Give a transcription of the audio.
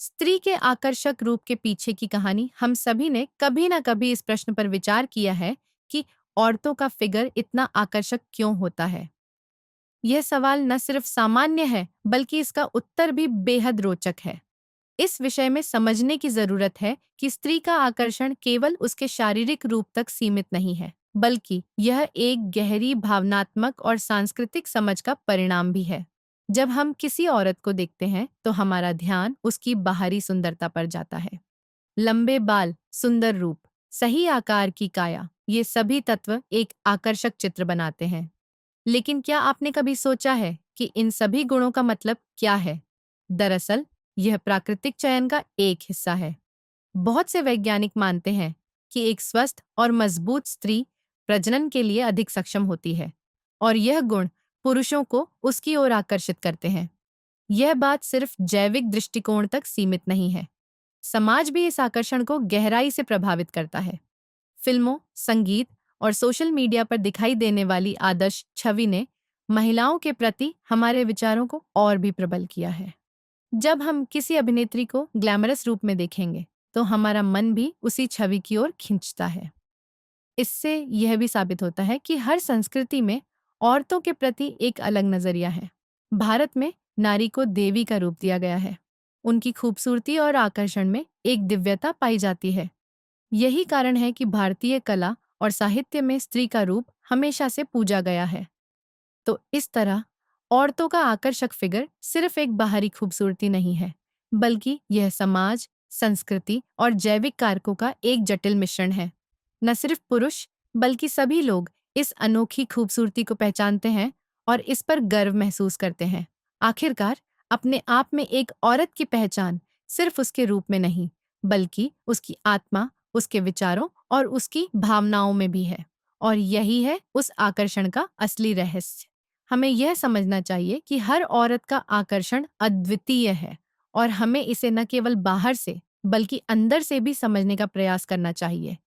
स्त्री के आकर्षक रूप के पीछे की कहानी हम सभी ने कभी ना कभी इस प्रश्न पर विचार किया है कि औरतों का फिगर इतना आकर्षक क्यों होता है। यह सवाल न सिर्फ सामान्य है बल्कि इसका उत्तर भी बेहद रोचक है। इस विषय में समझने की जरूरत है कि स्त्री का आकर्षण केवल उसके शारीरिक रूप तक सीमित नहीं है, बल्कि यह एक गहरी भावनात्मक और सांस्कृतिक समझ का परिणाम भी है। जब हम किसी औरत को देखते हैं तो हमारा ध्यान उसकी बाहरी सुंदरता पर जाता है। लंबे बाल, सुंदर रूप, सही आकार की काया, ये सभी तत्व एक आकर्षक चित्र बनाते हैं। लेकिन क्या आपने कभी सोचा है कि इन सभी गुणों का मतलब क्या है? दरअसल, यह प्राकृतिक चयन का एक हिस्सा है। बहुत से वैज्ञानिक मानते हैं कि एक स्वस्थ और मजबूत स्त्री प्रजनन के लिए अधिक सक्षम होती है और यह गुण पुरुषों को उसकी ओर आकर्षित करते हैं। यह बात सिर्फ जैविक दृष्टिकोण तक सीमित नहीं है। समाज भी इस आकर्षण को गहराई से प्रभावित करता है। फिल्मों, संगीत और सोशल मीडिया पर दिखाई देने वाली आदर्श छवि ने महिलाओं के प्रति हमारे विचारों को और भी प्रबल किया है। जब हम किसी अभिनेत्री को ग्लैमरस रूप में देखेंगे, तो हमारा मन भी उसी छवि की ओर खिंचता है। इससे यह भी साबित होता है कि हर संस्कृति में औरतों के प्रति एक अलग नजरिया है। भारत में नारी को देवी का रूप दिया गया है। उनकी खूबसूरती और आकर्षण में एक दिव्यता पाई जाती है। यही कारण है कि भारतीय कला और साहित्य में स्त्री का रूप हमेशा से पूजा गया है। तो इस तरह औरतों का आकर्षक फिगर सिर्फ एक बाहरी खूबसूरती नहीं है, बल्कि यह समाज, संस्कृति और जैविक कारकों का एक जटिल मिश्रण है। न सिर्फ पुरुष, बल्कि सभी लोग इस अनोखी खूबसूरती को पहचानते हैं और इस पर गर्व महसूस करते हैं। आखिरकार, अपने आप में एक औरत की पहचान सिर्फ उसके रूप में नहीं, बल्कि उसकी आत्मा, उसके विचारों और उसकी भावनाओं में भी है। और यही है उस आकर्षण का असली रहस्य। हमें यह समझना चाहिए कि हर औरत का आकर्षण अद्वितीय है और हमें इसे न केवल बाहर से बल्कि अंदर से भी समझने का प्रयास करना चाहिए।